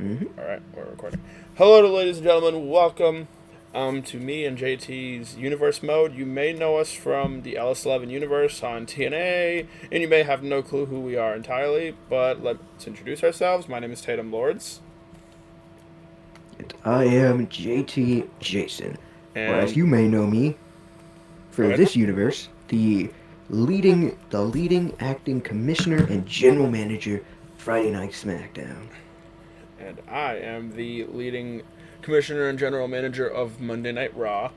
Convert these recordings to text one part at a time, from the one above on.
Mm-hmm. All right, we're recording. Hello, ladies and gentlemen. Welcome to me and JT's universe mode. You may know us from the LS11 universe on TNA, and you may have no clue who we are entirely. But let's introduce ourselves. My name is Tatum Lourdes, And I am JT Jayson, or as and you may know me go for ahead. this universe, the leading acting commissioner and general manager Friday Night SmackDown. And I am the leading commissioner and general manager of Monday Night Raw.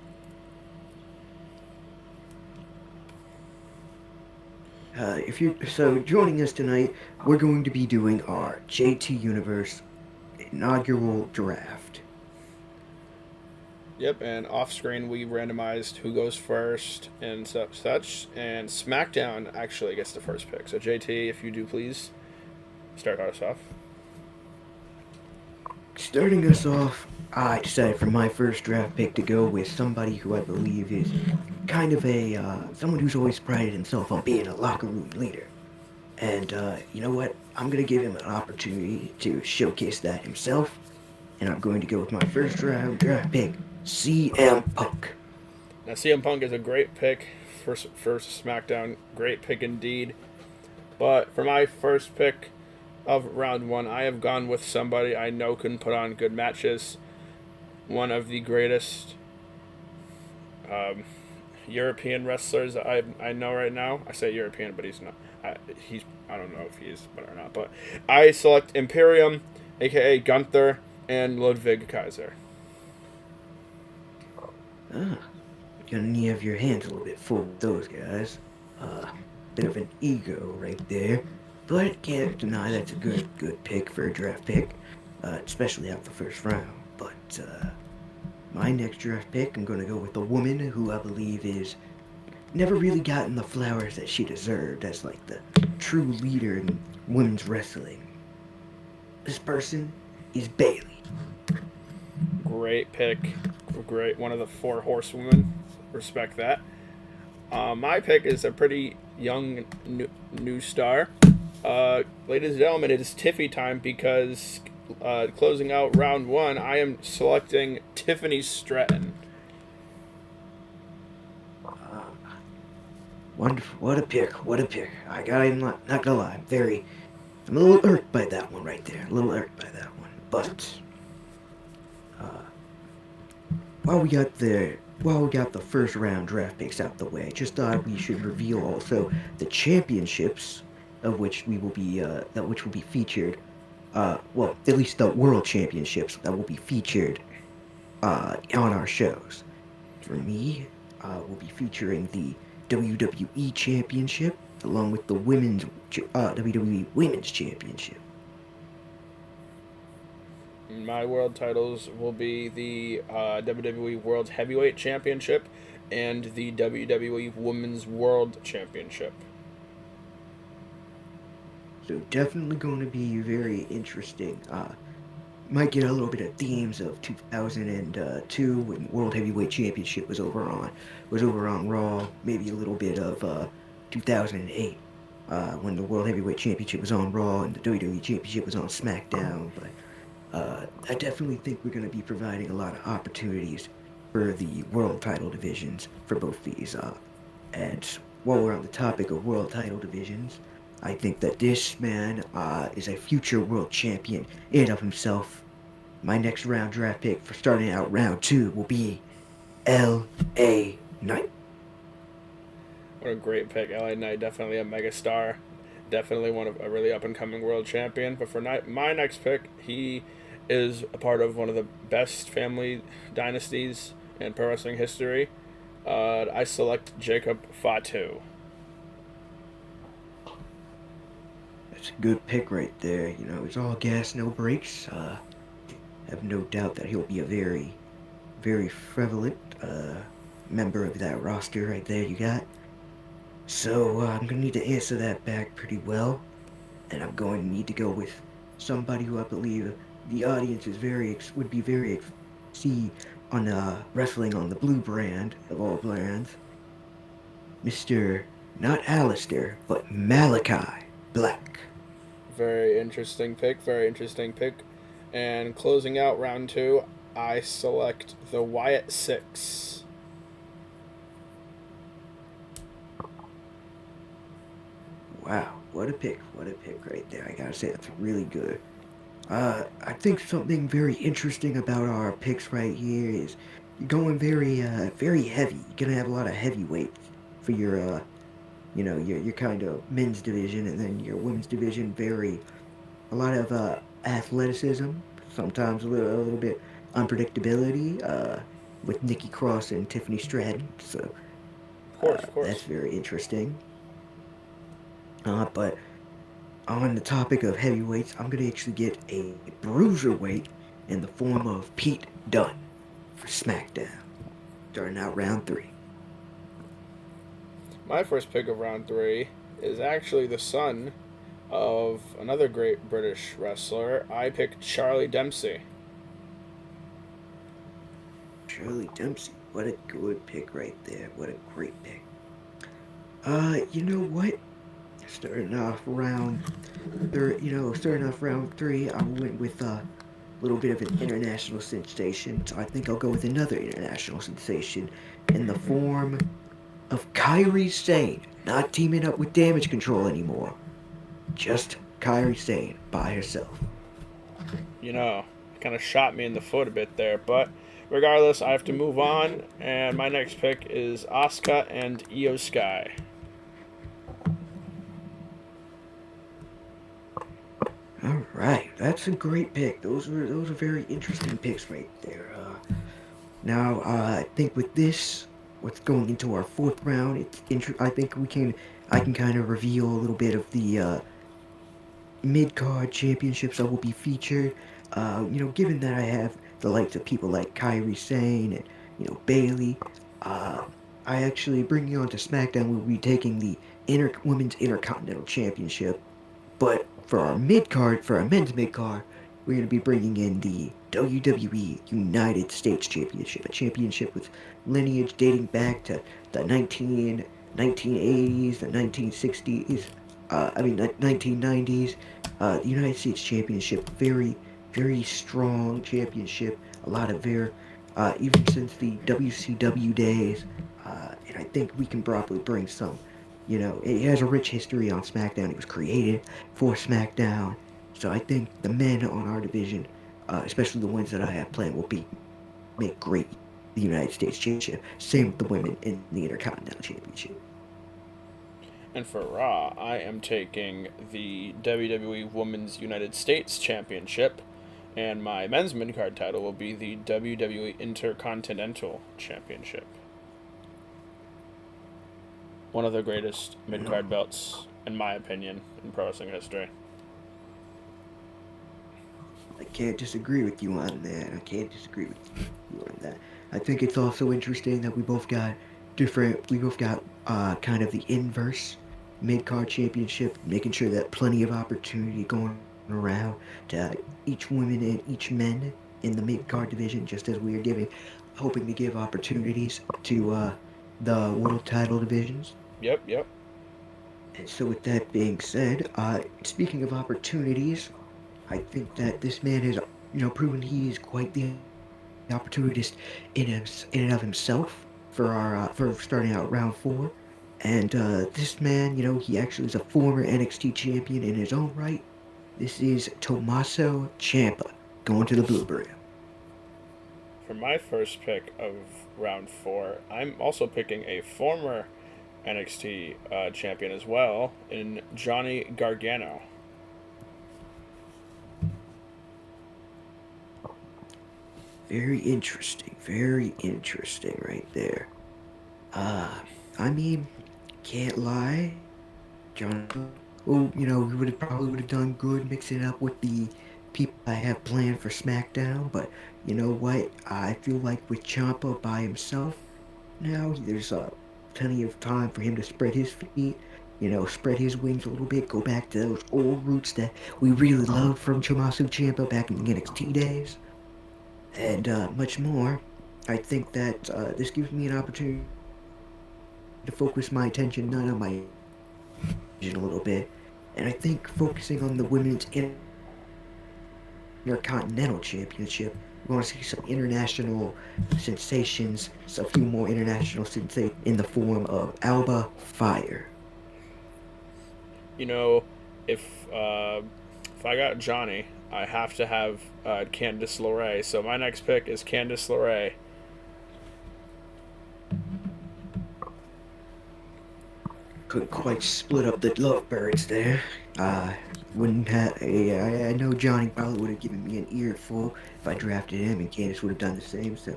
If you so joining us tonight, we're going to be doing our JT Universe inaugural draft. Yep, and off screen we randomized who goes first and such. And SmackDown actually gets the first pick. So JT, if you do please start us off. Starting us off, I decided for my first draft pick to go with somebody who I believe is kind of someone who's always prided himself on being a locker room leader. And you know what? I'm gonna give him an opportunity to showcase that himself, and I'm going to go with my first round draft pick, CM Punk. Now CM Punk is a great pick for SmackDown. Great pick indeed. But for my first pick of round one, I have gone with somebody I know can put on good matches. One of the greatest European wrestlers I know right now. I say European, but he's not. I don't know if he is or not. But I select Imperium, aka Gunther, and Ludwig Kaiser. Ah, you're gonna have your hands a little bit full with those guys. Uh, Bit of an ego right there, but can't deny that's a good pick for a draft pick, especially out the first round. But my next draft pick, I'm gonna go with a woman who I believe is never really gotten the flowers that she deserved as like the true leader in women's wrestling. This person is Bailey. Great pick. Great. One of the four horsewomen. Respect that. My pick is a pretty young new star. Ladies and gentlemen, it is Tiffy time because closing out round one, I am selecting Tiffany Stratton. Uh, Wonderful. What a pick. What a pick. I'm not gonna lie. I'm a little irked by that one right there. A little irked by that one. But uh, while we got the first round draft picks out the way, just thought we should reveal also the championships of which we will be that which will be featured. Well, at least the world championships that will be featured on our shows. For me, we'll be featuring the WWE Championship along with the WWE Women's Championship. My world titles will be the WWE World Heavyweight Championship and the WWE Women's World Championship. So definitely going to be very interesting. Might get a little bit of themes of 2002 when World Heavyweight Championship was over on Raw. Maybe a little bit of 2008 when the World Heavyweight Championship was on Raw and the WWE Championship was on SmackDown. But I definitely think we're going to be providing a lot of opportunities for the world title divisions for both these. And while we're on the topic of world title divisions, I think that this man is a future world champion in and of himself. My next round draft pick for starting out round two will be L.A. Knight. What a great pick. LA Knight, definitely a megastar. Definitely one of a really up and coming world champion. But for my next pick, he is a part of one of the best family dynasties in pro wrestling history. I select Jacob Fatu. That's a good pick right there. It's all gas, no brakes. Have no doubt that he'll be a very prevalent member of that roster right there you got. So I'm gonna need to answer that back pretty well, and I'm going to need to go with somebody who I believe the audience would be see on wrestling on the blue brand of all brands, Mister not Alistair but Malachi Black. Very interesting pick. Very interesting pick. And closing out round 2, I select the Wyatt Six. Wow, what a pick! What a pick right there. I gotta say that's really good. I think something very interesting about our picks right here is you're going very heavy. You're gonna have a lot of heavyweights for your, your kind of men's division, and then your women's division. A lot of athleticism, sometimes a little bit unpredictability. With Nikki Cross and Tiffany Stratton, so Of course, of that's course. very interesting. But on the topic of heavyweights, I'm gonna actually get a bruiserweight in the form of Pete Dunne for SmackDown, starting out round 3. My first pick of round 3 is actually the son of another great British wrestler. I picked Charlie Dempsey. Shirley Dempsey, what a good pick right there. What a great pick. You know what? Starting off round starting off round 3, I went with a little bit of an international sensation. So I think I'll go with another international sensation in the form of Kairi Sane, not teaming up with Damage Control anymore. Just Kairi Sane by herself. You know, kind of shot me in the foot a bit there, but regardless, I have to move on, and my next pick is Asuka and Io Sky. All right, that's a great pick. Those are very interesting picks right there. Now I think with this, what's going into our fourth round, I think I can kind of reveal a little bit of the mid card championships that will be featured. Given that I have the likes of people like Kyrie Sane and Bailey, uh, I actually bringing on to SmackDown. We'll be taking the Women's Intercontinental Championship, but for our men's mid card, we're going to be bringing in the WWE United States Championship, a championship with lineage dating back to the 1980s, the 1960s, 1990s. The United States Championship, very strong championship. A lot of even since the WCW days, and I think we can probably bring some. It has a rich history on SmackDown. It was created for SmackDown. So I think the men on our division, especially the ones that I have planned, will make great the United States Championship. Same with the women in the Intercontinental Championship. And for Raw, I am taking the WWE Women's United States Championship, and my men's mid card title will be the WWE Intercontinental Championship. One of the greatest mid No, card belts, in my opinion, in pro wrestling history. I can't disagree with you on that. I can't disagree with you on that. I think it's also interesting that we both got kind of the inverse mid card championship, making sure that plenty of opportunity going around to each woman and each men in the mid card division, just as we are hoping to give opportunities to the world title divisions. Yep, yep. And so, with that being said, speaking of opportunities, I think that this man has, proven he is quite the opportunist in and of himself for starting out round 4. And this man, he actually is a former NXT champion in his own right. This is Tommaso Ciampa going to the Blue Brand. For my first pick of round 4, I'm also picking a former NXT champion as well, in Johnny Gargano. Very interesting right there. Uh, I mean, can't lie. John, well, we would have done good mixing it up with the people I have planned for SmackDown. But you know what? I feel like with Ciampa by himself now, there's plenty of time for him to spread his feet. Spread his wings a little bit. Go back to those old roots that we really loved from Tommaso Ciampa back in the NXT days, and much more. I think that this gives me an opportunity to focus my attention not on my a little bit, and I think focusing on the women's Intercontinental Championship. We want to see some international sensations, a few more international sensations in the form of Alba Fire. You know, if uh, if I got Johnny, I have to have Candice LeRae. So my next pick is Candice LeRae. Couldn't quite split up the lovebirds there. Uh, wouldn't have. I know Johnny probably would have given me an earful if I drafted him, and Candace would have done the same. So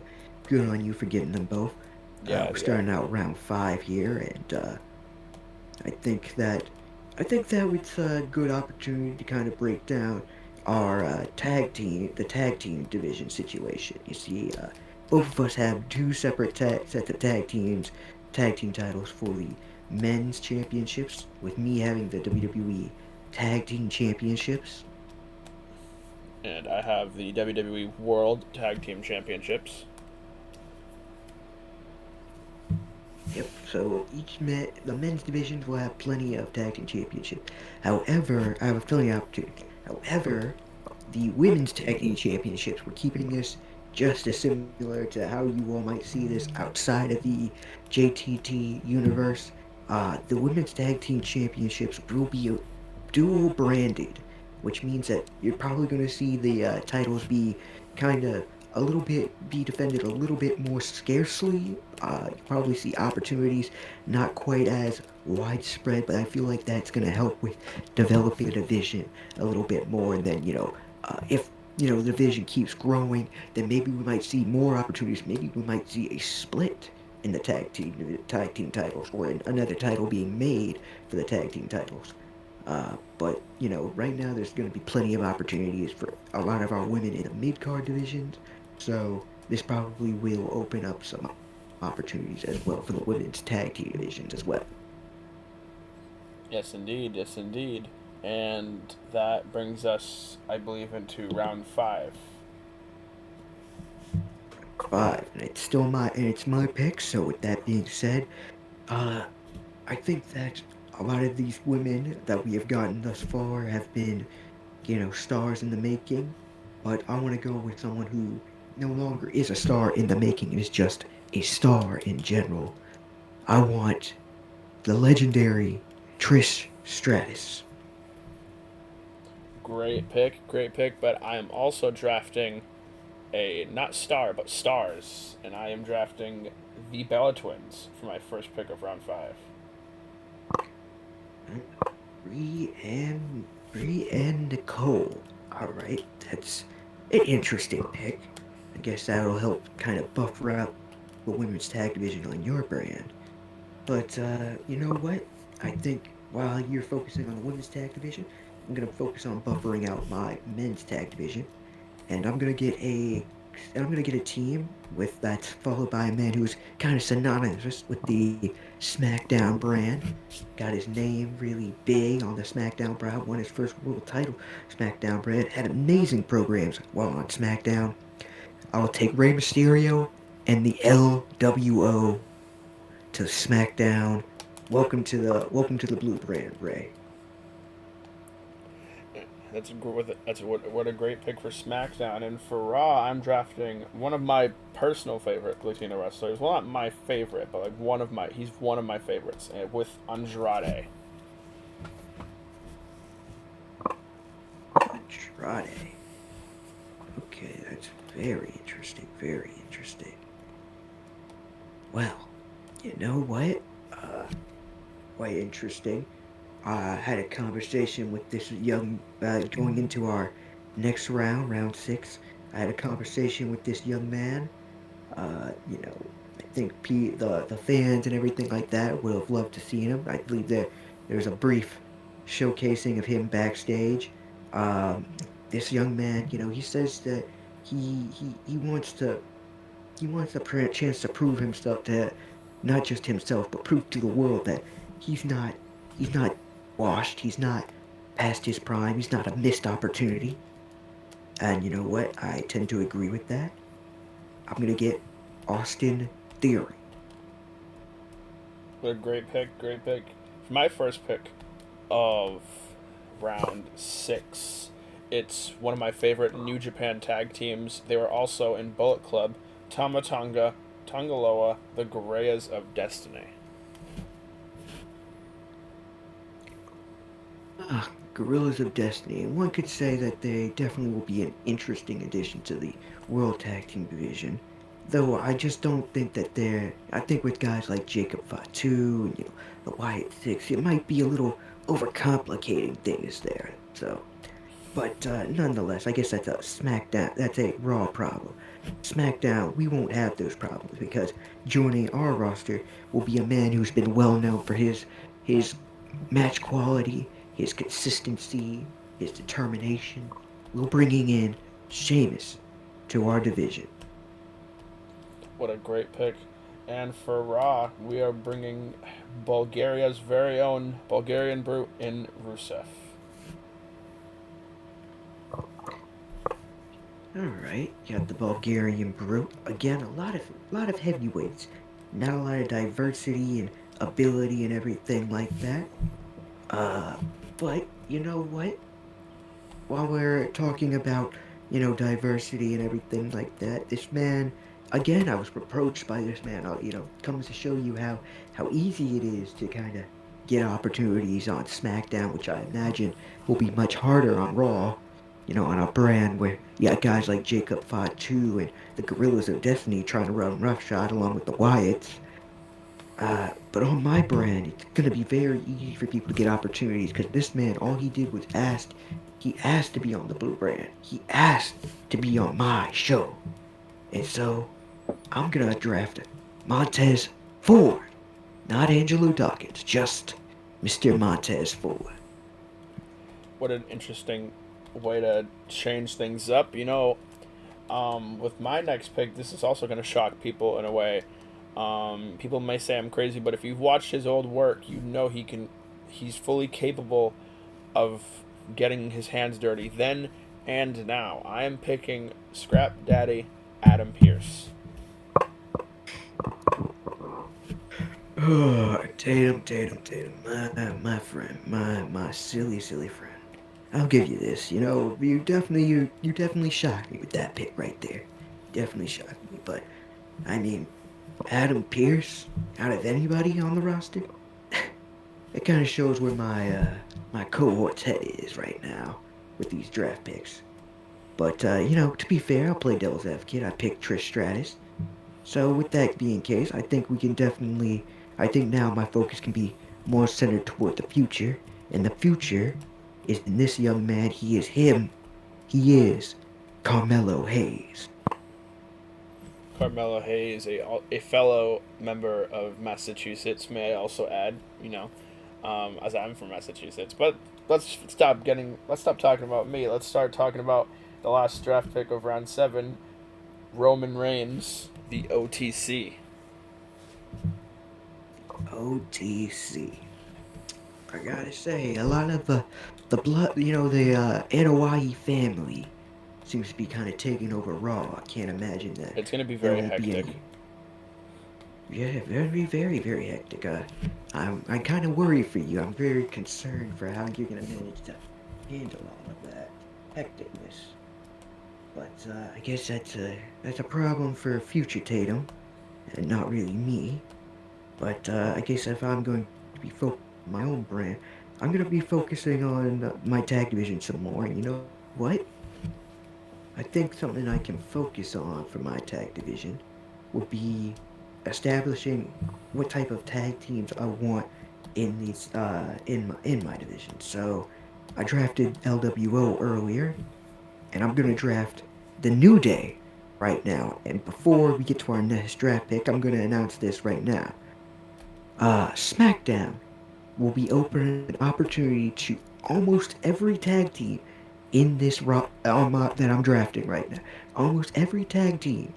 good on you for getting them both. Yeah, We're yeah. starting out round five here, and I think that I think that it's a good opportunity to kind of break down our the tag team division situation. You see, both of us have two separate sets of tag team titles for the men's championships, with me having the WWE Tag Team Championships. And I have the WWE World Tag Team Championships. Yep. So the men's divisions will have plenty of tag team championships. However, I have a feeling opportunity. However, the women's tag team championships, we're keeping this just as similar to how you all might see this outside of the JTT universe. The women's tag team championships will be dual branded, which means that you're probably going to see the titles be kind of be defended a little bit more scarcely. You probably see opportunities not quite as widespread, but I feel like that's going to help with developing the division a little bit more. And then, if the division keeps growing, then maybe we might see more opportunities. Maybe we might see a split in the tag team titles, or another title being made for the tag team titles. But right now there's going to be plenty of opportunities for a lot of our women in the mid card divisions. So this probably will open up some opportunities as well for the women's tag team divisions as well. Yes, indeed. Yes, indeed. And that brings us, I believe, into round five. Five, and it's my pick. So with that being said, uh, I think that a lot of these women that we have gotten thus far have been, stars in the making. But I want to go with someone who no longer is a star in the making and is just a star in general. I want the legendary Trish Stratus. Great pick. But I am also drafting a not star, but stars, and I am drafting the Bella Twins for my first pick of round five. Bree and Nicole. All right, that's an interesting pick. I guess that'll help kind of buffer out the women's tag division on your brand. But you know what? I think while you're focusing on the women's tag division, I'm gonna focus on buffering out my men's tag division, and I'm gonna get a team with that's followed by a man who's kind of synonymous with the SmackDown brand. Got his name really big on the SmackDown brand. Won his first world title. SmackDown brand had amazing programs while on SmackDown. I'll take Rey Mysterio and the LWO to SmackDown. Welcome to the Blue Brand, Ray. What a great pick for SmackDown. And for Raw, I'm drafting one of my personal favorite Latino wrestlers. Well, not my favorite, but like he's one of my favorites, with Andrade. Andrade. Okay, that's very interesting. Very interesting. Well, you know what? Quite interesting. I had a conversation with this going into our next round, round six. I had a conversation with this young man. I think the fans and everything like that would have loved to see him. I believe there was a brief showcasing of him backstage. Um, this young man, he says that he wants a chance to prove himself to not just himself, but prove to the world that he's not he's not washed. He's not past his prime. He's not a missed opportunity. And you know what? I tend to agree with that. I'm gonna get Austin Theory. What a great pick, great pick. For my first pick of round six It's one of my favorite New Japan tag teams. They were also in Bullet Club, Tamatonga, Tongaloa, the Goreyas of Destiny. Gorillas of Destiny. One could say that they definitely will be an interesting addition to the World Tag Team division. Though I just don't think that they're. I think with guys like Jacob Fatu and the Wyatt Six, it might be a little overcomplicating things there. So, but nonetheless, I guess that's a SmackDown. That's a Raw problem. SmackDown, we won't have those problems because joining our roster will be a man who's been well known for his match quality, his consistency, his determination. We're bringing in Sheamus to our division. What a great pick. And for Raw, we are bringing Bulgaria's very own Bulgarian brute in Rusev. All right, got the Bulgarian brute again. A lot of heavyweights, not a lot of diversity and ability and everything like that. Uh, but you know what? While we're talking about, diversity and everything like that, this man, again, I was approached by this man. Comes to show you how easy it is to kind of get opportunities on SmackDown, which I imagine will be much harder on Raw. On a brand where you got guys like Jacob Fatu and the Gorillas of Destiny trying to run roughshod along with the Wyatts. But on my brand, it's gonna be very easy for people to get opportunities because this man, all he did was ask. He asked to be on the Blue brand. He asked to be on my show, and so I'm gonna draft Montez Ford, not Angelo Dawkins, just Mr. Montez Ford. What an interesting way to change things up. With my next pick, this is also going to shock people in a way. People may say I'm crazy, but if you've watched his old work, you know he's fully capable of getting his hands dirty then and now. I am picking Scrap Daddy Adam Pierce. Oh, Tatum, my friend, my silly friend. I'll give you this. You definitely shocked me with that pick right there. Definitely shocked me. But I mean, Adam Pierce, out of anybody on the roster, it kind of shows where my cohort's head is right now with these draft picks. But to be fair, I'll play devil's advocate. I picked Trish Stratus. So with that being the case, I think we can definitely. I think now my focus can be more centered toward the future, and the future is in this young man. He is him. He is Carmelo Hayes. Carmelo Hayes, a fellow member of Massachusetts, may I also add, as I'm from Massachusetts. But let's stop talking about me. Let's start talking about the last draft pick of round 7, Roman Reigns, the OTC. OTC. I gotta say, a lot of the blood, the Anoa'i family seems to be kind of taking over Raw. I can't imagine that It's going to be there very won't be hectic. any. Yeah, very, very, very hectic. I'm kind of worried for you. I'm very concerned for how you're gonna manage to handle all of that hecticness. But I guess that's a problem for future Tatum, and not really me. But I guess if I'm going to be focused on my own brand, I'm gonna be focusing on my tag division some more. And you know what? I think something I can focus on for my tag division would be establishing what type of tag teams I want in my division. So I drafted LWO earlier, and I'm gonna draft the New Day right now. And before we get to our next draft pick, I'm gonna announce this right now. SmackDown will be opening an opportunity to almost every tag team in this that I'm drafting right now. Almost every tag team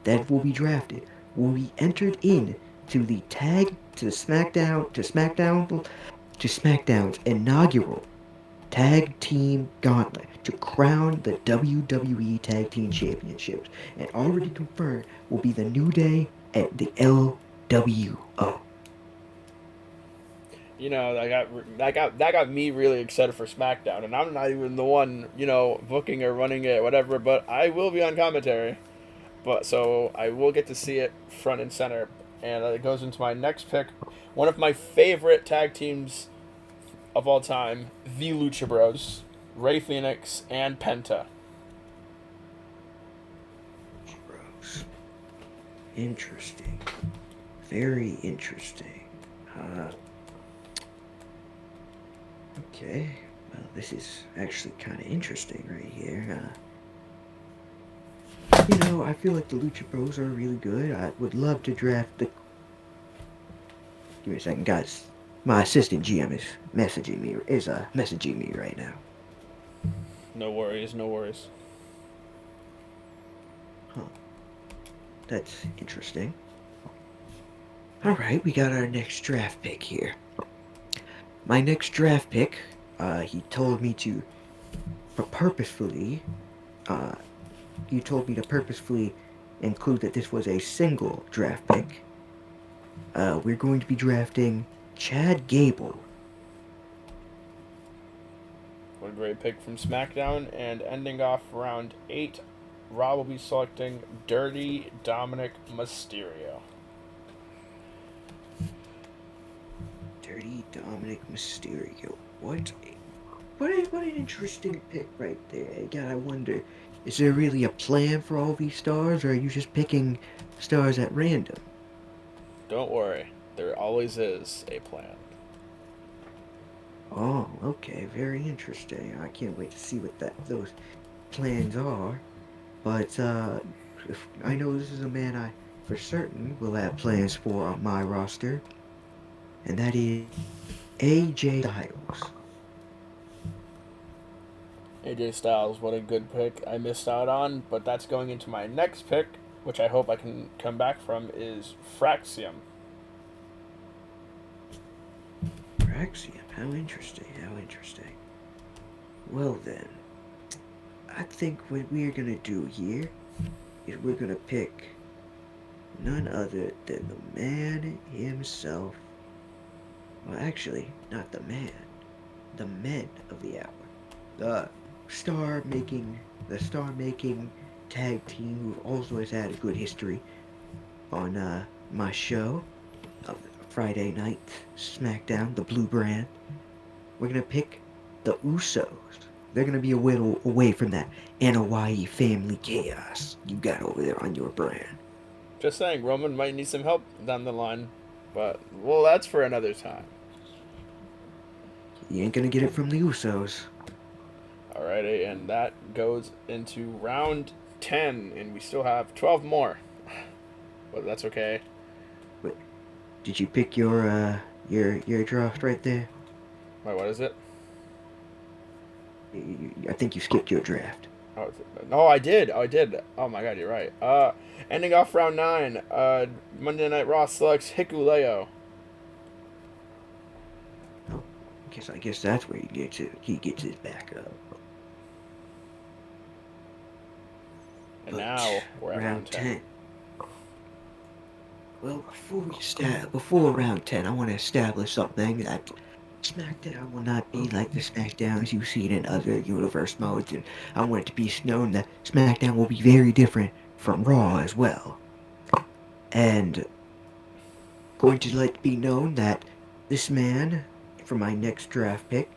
that will be drafted will be entered in to the SmackDown's inaugural Tag Team Gauntlet to crown the WWE Tag Team Championships, and already confirmed will be the New Day at the LWO. that got me really excited for SmackDown, and I'm not even the one booking or running it, whatever. But I will be on commentary, but so I will get to see it front and center, and it goes into my next pick, one of my favorite tag teams of all time, the Lucha Bros, Ray Phoenix and Penta. Bros. Interesting. Very interesting. Okay. Well, this is actually kind of interesting right here. I feel like the Lucha Bros are really good. I would love to draft the. Give me a second, guys. My assistant GM is messaging me right now. No worries, no worries. Huh. That's interesting. All right, we got our next draft pick here. My next draft pick, he told me to purposefully, uh, he told me to purposefully include that this was a single draft pick. We're going to be drafting Chad Gable. What a great pick from SmackDown, and ending off round 8, Raw will be selecting Dirty Dominic Mysterio. Dirty Dominic Mysterio. What an interesting pick right there. Again, I wonder, is there really a plan for all these stars, or are you just picking stars at random? Don't worry, there always is a plan. Oh, okay, very interesting. I can't wait to see what those plans are. But I know this is a man I, for certain, will have plans for on my roster, and that is AJ Styles. AJ Styles, what a good pick I missed out on, but that's going into my next pick, which I hope I can come back from, is Fraxium. Praxium, how interesting, how interesting. Well then, I think what we're gonna do here is we're gonna pick none other than the man himself. Well, actually, not the man, the men of the hour. The the star making tag team who also has had a good history on my show of Friday night SmackDown, the Blue Brand. We're gonna pick the Usos. They're gonna be a little away from that NOYE family chaos you got over there on your brand. Just saying, Roman might need some help down the line, but, well, that's for another time. You ain't gonna get it from the Usos. Alrighty, and that goes into round 10, and we still have 12 more. But that's okay. But did you pick your draft right there? Wait, what is it? I think you skipped your draft. Oh, no, I did. Oh, I did. Oh my God, you're right. Ending off round 9. Monday Night Raw selects Hikuleo. Oh, I guess that's where he gets his backup. And But now we're at round 10. Well, before round 10, I want to establish something that SmackDown will not be like the SmackDowns you've seen in other universe modes, and I want it to be known that SmackDown will be very different from Raw as well. And going to let it be known that this man, for my next draft pick,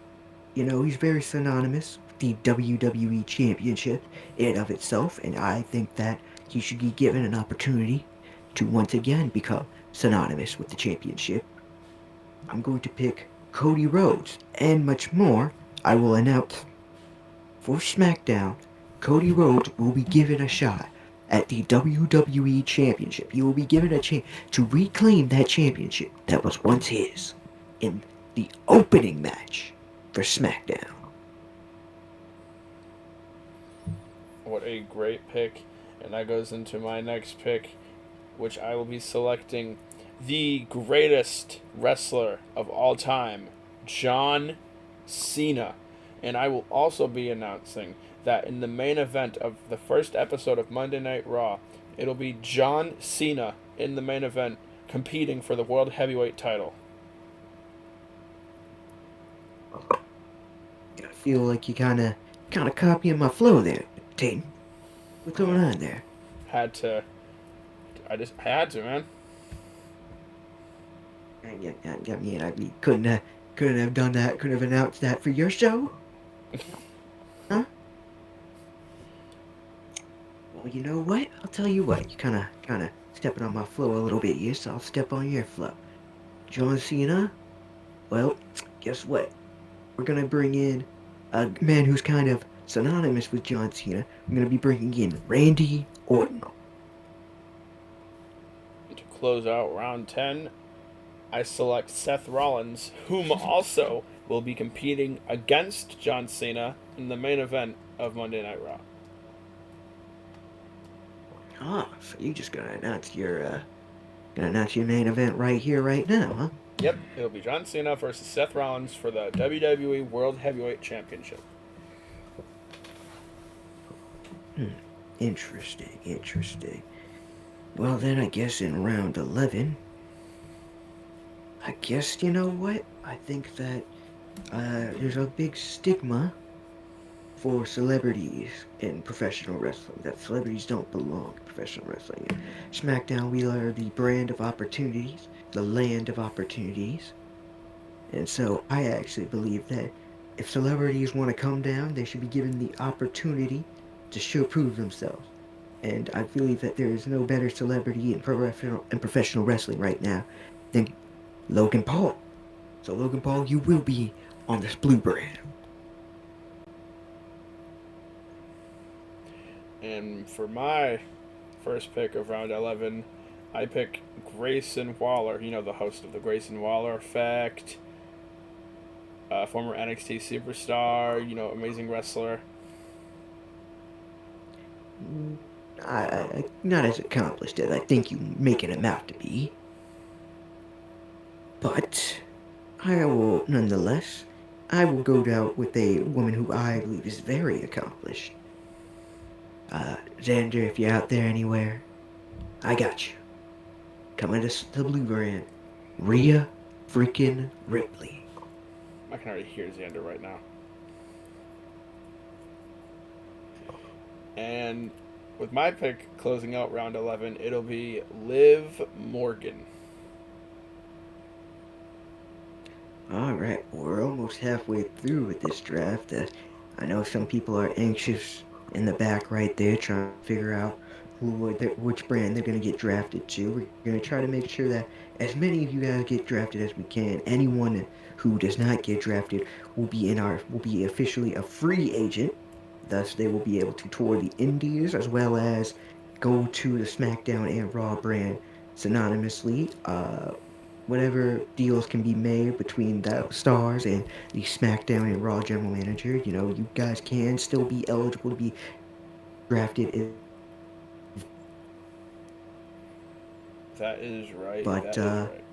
he's very synonymous with the WWE Championship in and of itself, and I think that he should be given an opportunity to once again become synonymous with the championship. I'm going to pick Cody Rhodes, and much more I will announce for SmackDown. Cody Rhodes will be given a shot at the WWE Championship. He will be given a chance to reclaim that championship that was once his in the opening match for SmackDown. What a great pick. And that goes into my next pick, which I will be selecting the greatest wrestler of all time, John Cena. And I will also be announcing that in the main event of the first episode of Monday Night Raw, it'll be John Cena in the main event competing for the World Heavyweight title. feel like you kind of copying my flow there, Tatum. What's going Yeah, on there? had to. I had to, man. I mean, couldn't have done that. Couldn't have announced that for your show, huh? Well, you know what? I'll tell you what. You kind of stepping on my flow a little bit here, so I'll step on your flow. John Cena. Well, guess what? We're gonna bring in a man who's kind of synonymous with John Cena. I'm gonna be bringing in Randy Orton. To close out round 10, I select Seth Rollins, whom also will be competing against John Cena in the main event of Monday Night Raw. Ah, so you just gonna announce your main event right here, right now, huh? Yep, it'll be John Cena versus Seth Rollins for the WWE World Heavyweight Championship. Hmm. Interesting, interesting. Well, then I guess in round 11, I guess you know what? I think that there's a big stigma for celebrities in professional wrestling, that celebrities don't belong in professional wrestling. In SmackDown, we are the brand of opportunities, the land of opportunities. And so I actually believe that if celebrities want to come down, they should be given the opportunity to show prove themselves. And I believe that there is no better celebrity in professional wrestling right now than Logan Paul. So Logan Paul, you will be on this blue brand. And for my first pick of round 11, I pick Grayson Waller, the host of the Grayson Waller Effect, former NXT superstar, amazing wrestler. Mm, not as accomplished as I think you making him out to be, but I will nonetheless. I will go down with a woman who I believe is very accomplished. Xander, if you're out there anywhere, I got you. Coming to the Blue Brand, Rhea freaking Ripley. I can already hear Xander right now. And with my pick closing out round 11, it'll be Liv Morgan. All right, we're almost halfway through with this draft. I know some people are anxious in the back right there trying to figure out which brand they're going to get drafted to. We're going to try to make sure that as many of you guys get drafted as we can. Anyone who does not get drafted will be officially a free agent. Thus, they will be able to tour the Indies as well as go to the SmackDown and Raw brand synonymously. Whatever deals can be made between the stars and the SmackDown and Raw general manager, you guys can still be eligible to be drafted. That is right. But That is right.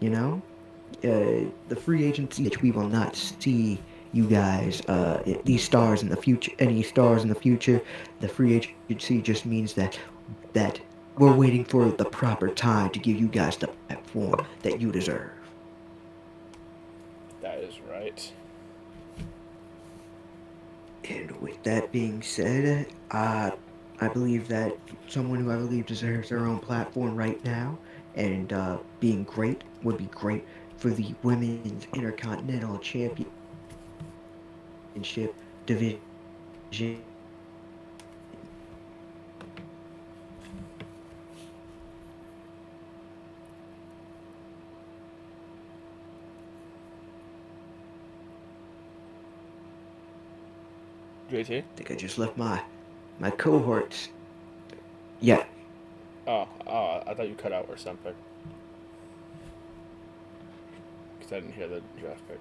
you know, the free agency that we will not see you guys, these stars in the future, any stars in the future. The free agency just means that we're waiting for the proper time to give you guys the platform that you deserve. That is right. And with that being said, I believe that someone who I believe deserves their own platform right now and being great would be great for the Women's Intercontinental Championship division. JT? I think I just left my cohorts. Yeah, Oh, I thought you cut out or something. Because I didn't hear the draft pick.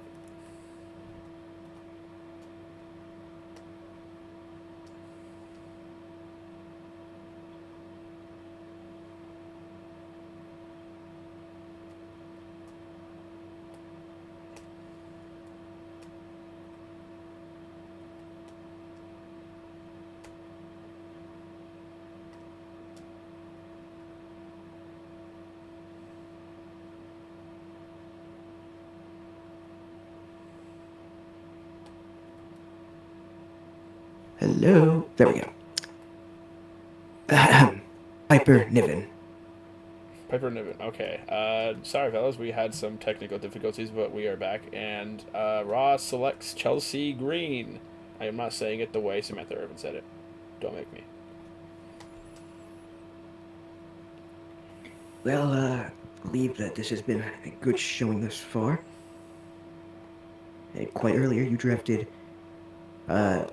Hello. There we go. Piper Niven. Piper Niven. Okay. Sorry, fellas. We had some technical difficulties, but we are back. And Raw selects Chelsea Green. I am not saying it the way Samantha Irvin said it. Don't make me. Well, I believe that this has been a good showing thus far. Quite earlier, you drafted a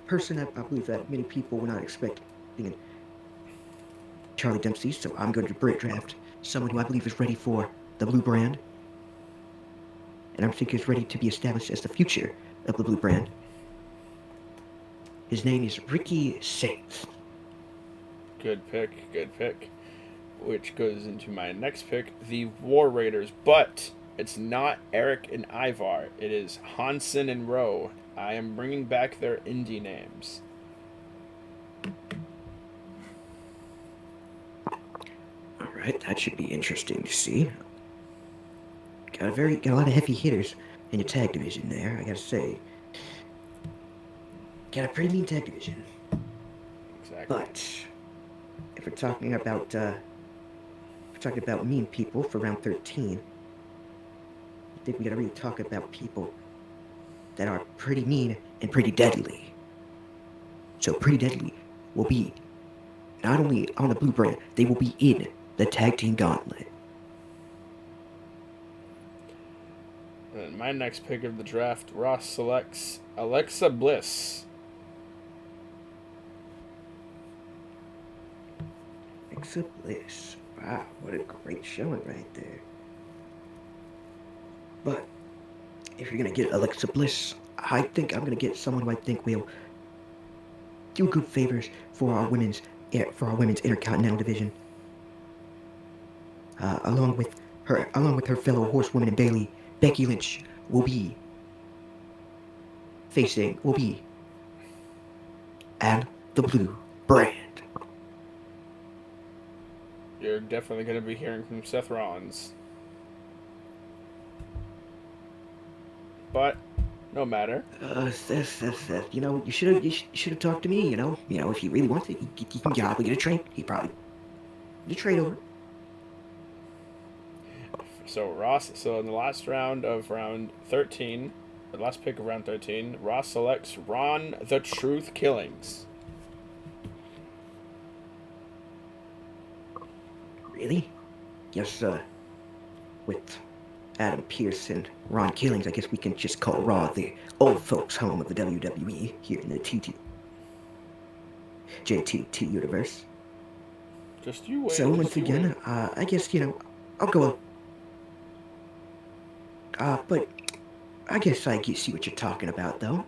person that I believe that many people were not expecting, Charlie Dempsey. So I'm going to draft someone who I believe is ready for the blue brand, and I think is ready to be established as the future of the blue brand. His name is Ricky Saints. Good pick. Good pick. Which goes into my next pick, the War Raiders. But it's not Eric and Ivar. It is Hansen and Rowe. I am bringing back their indie names. All right, that should be interesting to see. Got a lot of heavy hitters in your tag division there. I gotta say, got a pretty mean tag division. Exactly. But if we're talking about mean people for round 13, I think we gotta really talk about people that are pretty mean and pretty deadly. So pretty deadly will be not only on the blue brand, they will be in the tag team gauntlet. And my next pick of the draft, Ross selects Alexa Bliss. Alexa Bliss. Wow, what a great showing right there. But if you're gonna get Alexa Bliss, I think I'm gonna get someone who I think will do good favors for our women's intercontinental division. Along with her fellow horsewoman in Bailey, Becky Lynch will be and the blue brand. You're definitely going to be hearing from Seth Rollins. But no matter. Seth, you should have talked to me. If he really wants it, he can probably get a trade. He probably get a trade over. So in the last round of round 13, the last pick of round 13, Ross selects Ron the Truth Killings. Really? Yes, with Adam Pearce and Ron Killings, I guess we can just call Raw the old folks' home of the WWE here in the JTT universe. Just you wait. So once again, I guess I'll go. But I guess I see what you're talking about, though.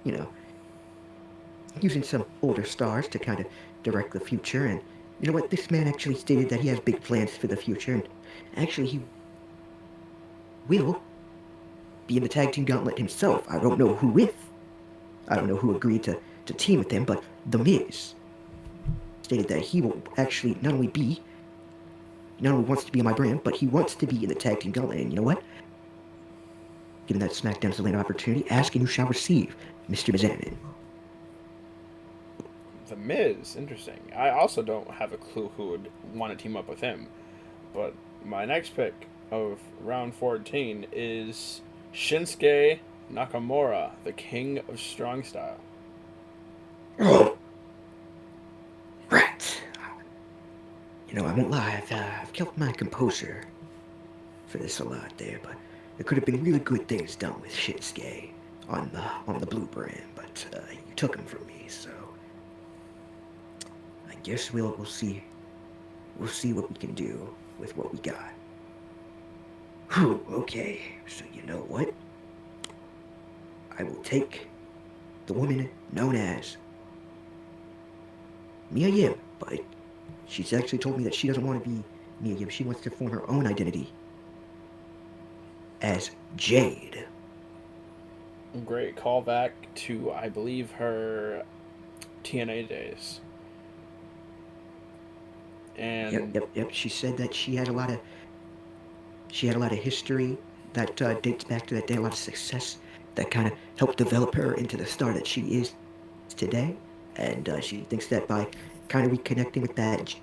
Using some older stars to kind of direct the future, and you know what? This man actually stated that he has big plans for the future, and actually he will be in the tag team gauntlet himself. I don't know who with. I don't know who agreed to team with him, but The Miz stated that he will actually not only wants to be on my brand, but he wants to be in the tag team gauntlet. And you know what? Given that SmackDown's delayed opportunity, ask and you shall receive, Mr. Mizanin. The Miz, interesting. I also don't have a clue who would want to team up with him. But my next pick of round 14 is Shinsuke Nakamura, the King of Strong Style. Oh, right. I won't lie. I've kept my composure for this a lot there, but there could have been really good things done with Shinsuke on the blue brand, but you took him from me, so I guess we'll see. We'll see what we can do with what we got. Whew, okay, so you know what? I will take the woman known as Mia Yim, but she's actually told me that she doesn't want to be Mia Yim. She wants to form her own identity as Jade. Great callback to, I believe, her TNA days. And Yep. She said that she had a lot of history that dates back to that day, a lot of success that kind of helped develop her into the star that she is today, and she thinks that by kind of reconnecting with that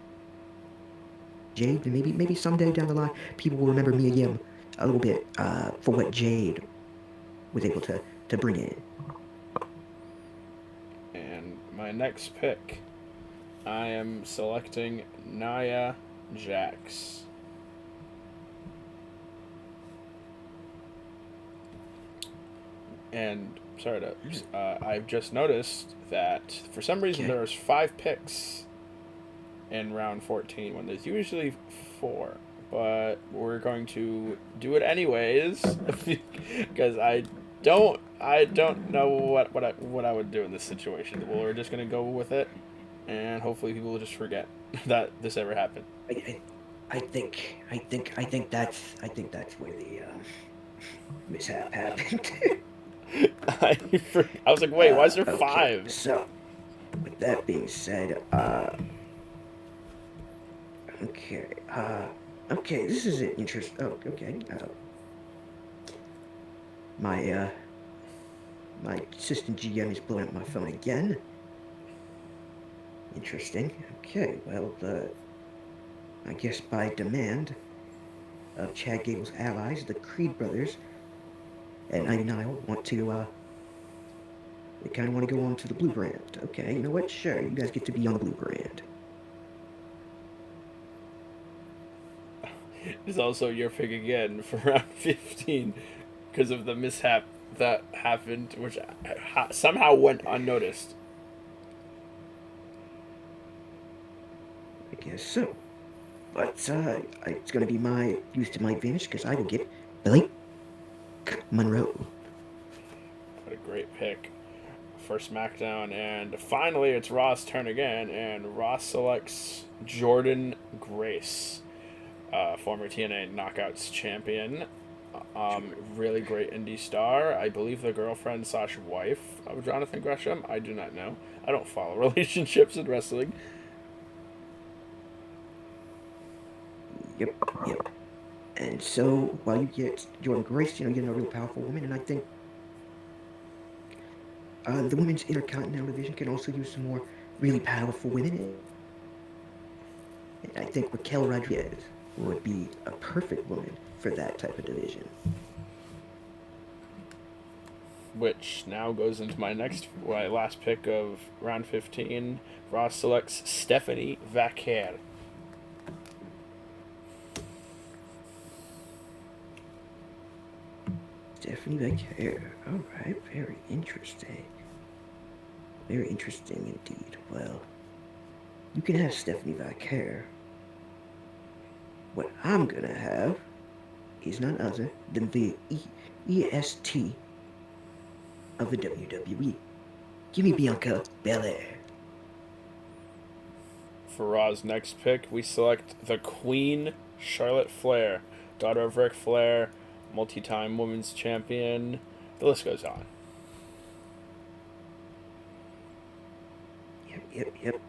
Jade, then maybe someday down the line, people will remember Mia Yim a little bit for what Jade was able to bring in. And my next pick, I am selecting Nia Jax. And sorry to, I've just noticed that for some reason Okay. there's 5 picks in round 14 when there's usually 4. But we're going to do it anyways because I don't know what I would do in this situation. Well, we're just gonna go with it, and hopefully people will just forget that this ever happened. I, I think that's where the mishap happened. I was like, wait, why is there Okay, 5? so with that being said, okay, okay, this is an interest. Oh, okay, my my assistant GM is blowing up my phone again. Interesting. Okay, well, I guess by demand of Chad Gable's allies, the Creed brothers and 99 want to they kind of want to go on to the blue brand. Okay, you know what? Sure, you guys get to be on the blue brand. It's also your pick again for round 15 because of the mishap that happened, which somehow went unnoticed. I guess so. But it's going to be my used to my advantage because I will get Blake Monroe. What a great pick for SmackDown. And finally, it's Raw's turn again, and Raw selects Jordan Grace, former TNA Knockouts champion. Really great indie star. I believe the girlfriend slash wife of Jonathan Gresham. I do not know. I don't follow relationships in wrestling. Yep, yep. And so while you get Jordan Grace, you know, you're a real powerful woman, and I think the women's intercontinental division can also use some more really powerful women. I think Raquel Rodriguez would be a perfect woman for that type of division. Which now goes into my last pick of round 15. Ross selects Stephanie Vaquer. Stephanie Vaquer. All right, very interesting. Very interesting indeed. Well, you can have Stephanie Vaquer. What I'm gonna have is none other than the EST of the WWE. Give me Bianca Belair. For Raw's next pick, we select the Queen, Charlotte Flair, daughter of Ric Flair, multi-time women's champion. The list goes on. Yep.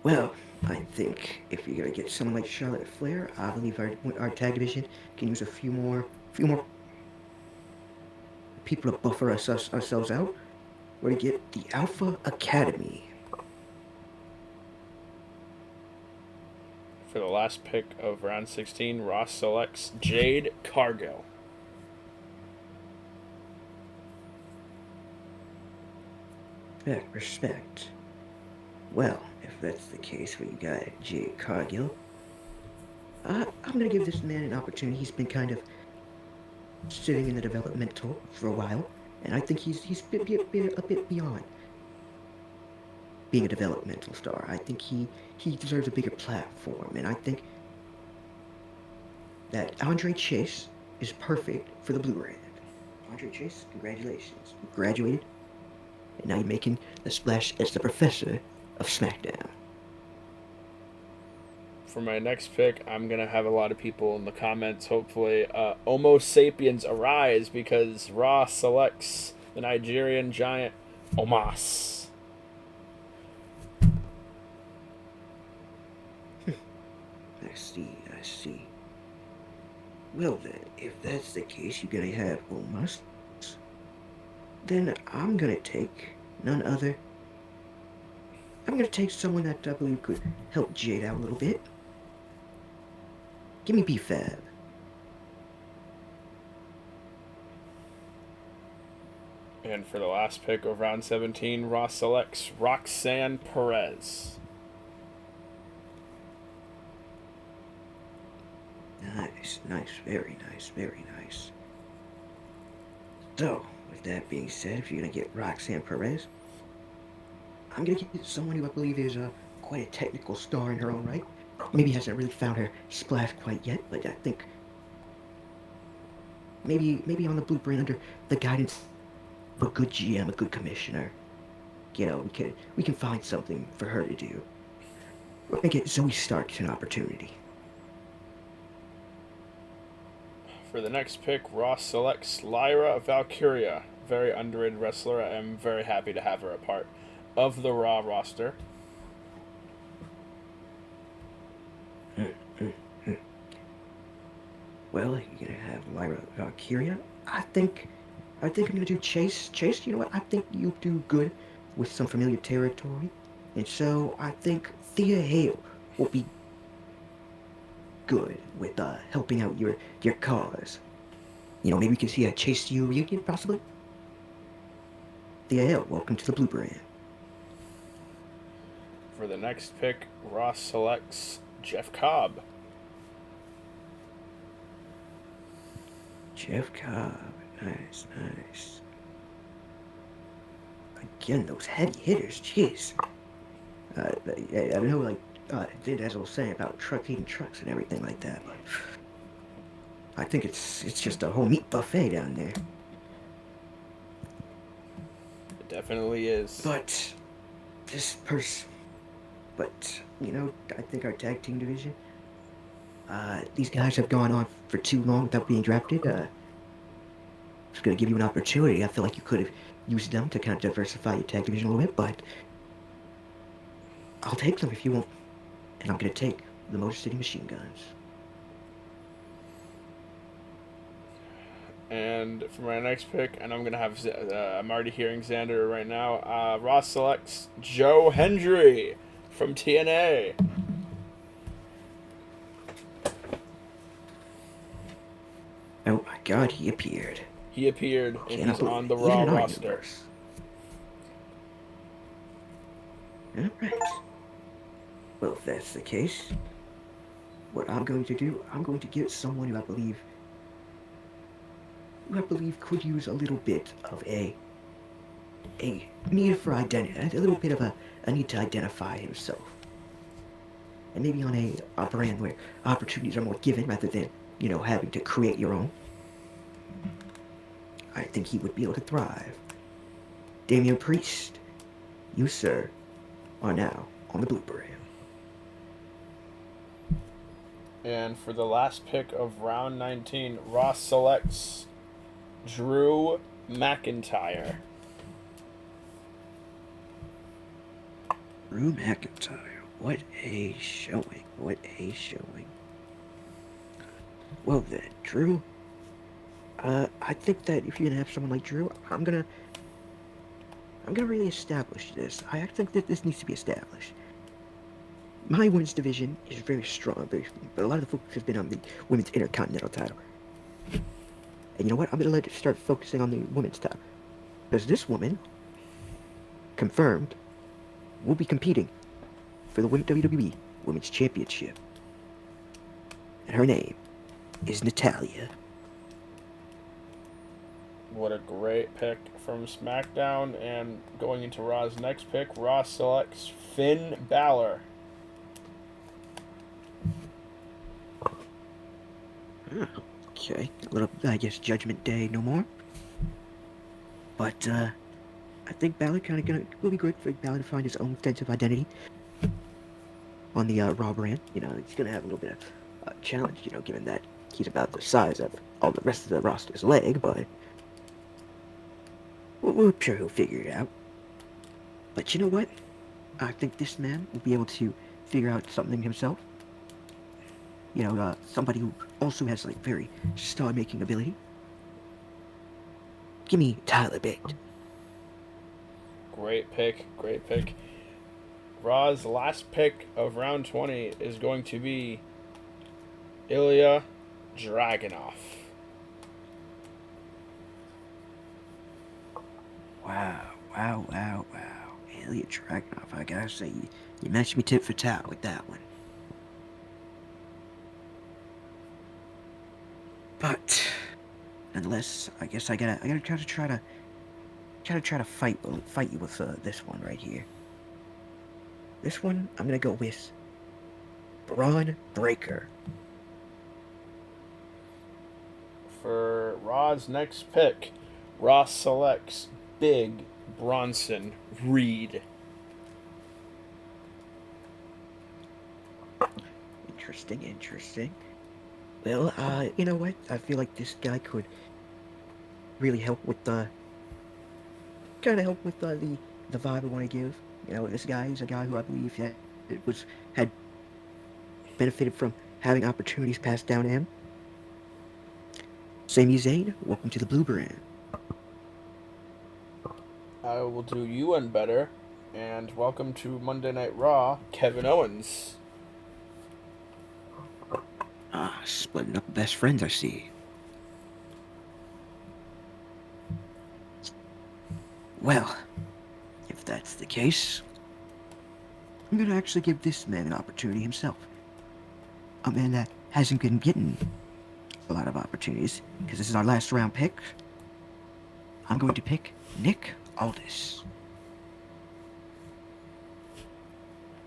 Well, I think if you're gonna get someone like Charlotte Flair, I believe our tag division can use a few more people to buffer ourselves out. We're to get the Alpha Academy. For the last pick of round 16, Ross selects Jade Cargill. Respect. Well, if that's the case for you got Jade Cargill, I'm gonna give this man an opportunity. He's been kind of sitting in the developmental for a while, and I think he's a bit beyond being a developmental star. I think he deserves a bigger platform, and I think that Andre Chase is perfect for the Blue Brand. Andre Chase, congratulations, you graduated, and now you're making the splash as the professor of SmackDown. For my next pick, I'm going to have a lot of people in the comments, hopefully. Homo sapiens arise because Raw selects the Nigerian giant Omos. I see. Well then, if that's the case, you're gonna have Omos. Then I'm gonna take none other I'm gonna take someone that I believe could help Jade out a little bit. Give me B-Fab. And for the last pick of round 17, Ross selects Roxanne Perez. Nice, nice, very nice, very nice. So, with that being said, if you're gonna get Roxanne Perez, I'm gonna get someone who I believe is quite a technical star in her own right. Maybe hasn't really found her splash quite yet, but I think maybe on the blueprint under the guidance of a good GM, a good commissioner, we can find something for her to do. We're gonna get Zoe Starks an opportunity. For the next pick, Ross selects Lyra Valkyria, very underrated wrestler. I am very happy to have her a part of the Raw roster. Well, you're gonna have Lyra Valkyria. I think I'm gonna do Chase. Chase, you know what? I think you do good with some familiar territory, and so I think Thea Hale will be good with helping out your cause. Maybe we can see a Chase U reunion, possibly. Thea Hale, welcome to the Blue Brand. For the next pick, Ross selects Jeff Cobb. Jeff Cobb, nice, nice. Again, those heavy hitters, jeez. I don't know, like, as I was saying about eating trucks and everything like that, but I think it's just a whole meat buffet down there. It definitely is. But this person, but I think our tag team division, these guys have gone on for too long without being drafted. Just gonna give you an opportunity. I feel like you could have used them to kind of diversify your tag division a little bit, but I'll take them if you want. And I'm gonna take the Motor City Machine Guns. And for my next pick, and I'm gonna have I'm already hearing Xander right now. Ross selects Joe Hendry from TNA. Oh my God, he appeared. He appeared and Cannot he's believe on it. the Even Raw in our roster. universe. All right. Well, if that's the case, what I'm going to do, I'm going to get someone who I believe could use a little bit of a need for identity, a little bit of a need to identify himself, and maybe on a brand where opportunities are more given rather than having to create your own. I think he would be able to thrive. Damian Priest, you sir, are now on the Blue Brand. And for the last pick of round 19, Ross selects Drew McIntyre. Drew McIntyre. What a showing. What a showing. Well then, Drew. I think that if you're gonna have someone like Drew, I'm gonna really establish this. I think that this needs to be established. My women's division is very strong, but a lot of the focus has been on the women's intercontinental title. And you know what? I'm gonna let it start focusing on the women's title. Because this woman, confirmed, will be competing for the WWE Women's Championship. And her name is Natalya. What a great pick from SmackDown. And going into Raw's next pick, Ross selects Finn Balor. Okay, a little, I guess, Judgment Day no more. But I think Balor will be great for Balor to find his own sense of identity on the Raw brand. He's gonna have a little bit of challenge. Given that he's about the size of all the rest of the roster's leg, but we're sure he'll figure it out. But you know what? I think this man will be able to figure out something himself. Somebody who also has like very star-making ability. Give me Tyler Bate. Great pick. Great pick. Raw's last pick of round 20 is going to be Ilya Dragunov. Wow. Elliot Dragunov, I gotta say, you matched me tit for tat with that one. But nonetheless, I guess I gotta try to fight you with this one right here. This one I'm gonna go with Braun Breaker. For Raw's next pick, Raw selects Big Bronson Reed. Interesting. Well, you know what? I feel like this guy could really help with the the vibe I want to give. You know, this guy is a guy who I believe that had benefited from having opportunities passed down to him. Sami Zayn, welcome to the Blue Brand. I will do you one better, and welcome to Monday Night Raw, Kevin Owens. Splitting up best friends, I see. Well, if that's the case, I'm gonna actually give this man an opportunity himself. A man that hasn't been getting a lot of opportunities, because this is our last round pick. I'm going to pick Nick Aldis.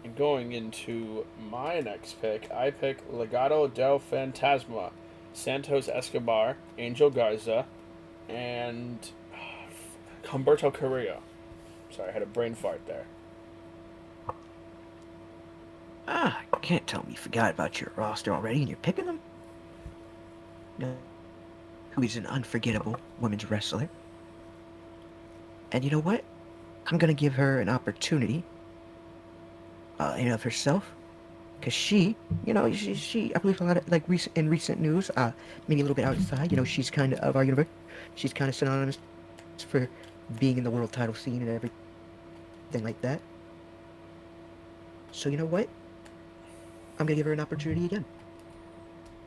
And going into my next pick, I pick Legado del Fantasma, Santos Escobar, Angel Garza, and Humberto Carrillo. Sorry, I had a brain fart there. Can't tell me you forgot about your roster already and you're picking them? No. Who is an unforgettable women's wrestler. And you know what? I'm gonna give her an opportunity in of herself, because she, I believe a lot of in recent news, maybe a little bit outside, she's kind of our universe. She's kind of synonymous for being in the world title scene and everything like that. So you know what? I'm gonna give her an opportunity again.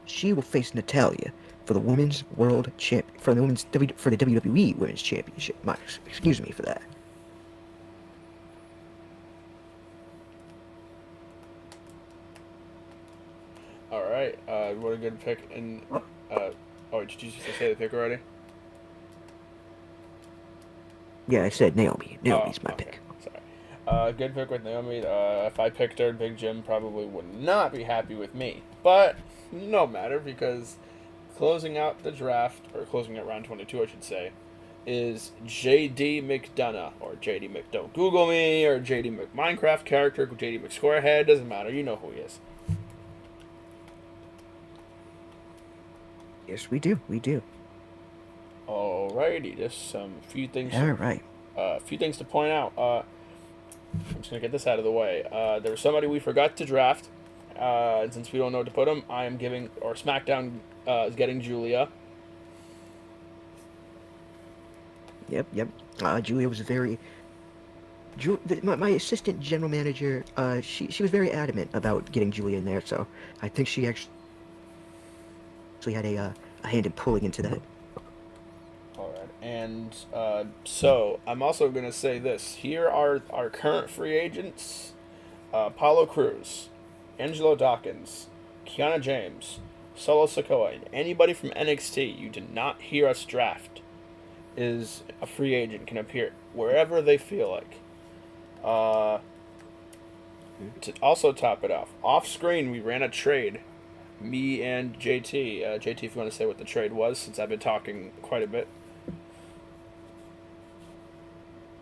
She will face Natalya for the women's world for the WWE Women's Championship. Excuse me for that. All right, what a good pick. And did you just say the pick already? Yeah, I said Naomi. Naomi's my pick. Sorry. Good pick with Naomi. If I picked her, Big Jim probably would not be happy with me. But no matter, because closing out the draft, or closing out round 22, I should say, is JD McDonough, or JD Don't Google me, or JD Minecraft character, JD McSquarehead, doesn't matter. You know who he is. Yes, we do. Alrighty, just some few things. All right. A few things to point out. I'm just gonna get this out of the way. There was somebody we forgot to draft, and since we don't know what to put him, I am giving, or SmackDown is getting Julia. Yep. Julia was my assistant general manager. She was very adamant about getting Julia in there, so I think she actually had a hand in pulling into that. Alright, and so I'm also going to say this. Here are our current free agents. Paulo Cruz, Angelo Dawkins, Kiana James, Solo Sikoa, and anybody from NXT you did not hear us draft is a free agent, can appear wherever they feel like. To also top it off screen we ran a trade. Me and JT. JT, if you want to say what the trade was, since I've been talking quite a bit.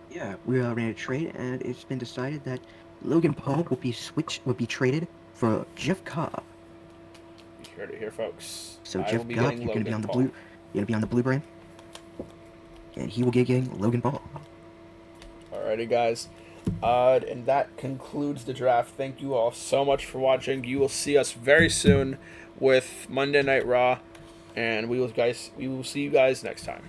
Yeah, we ran a trade, and it's been decided that Logan Paul will be traded for Jeff Cobb. You heard it here, folks. So Jeff Cobb, you're gonna be on the blue brand, and he will be getting Logan Paul. Alrighty, guys. And that concludes the draft. Thank you all so much for watching. You will see us very soon with Monday Night Raw, and we will see you guys next time.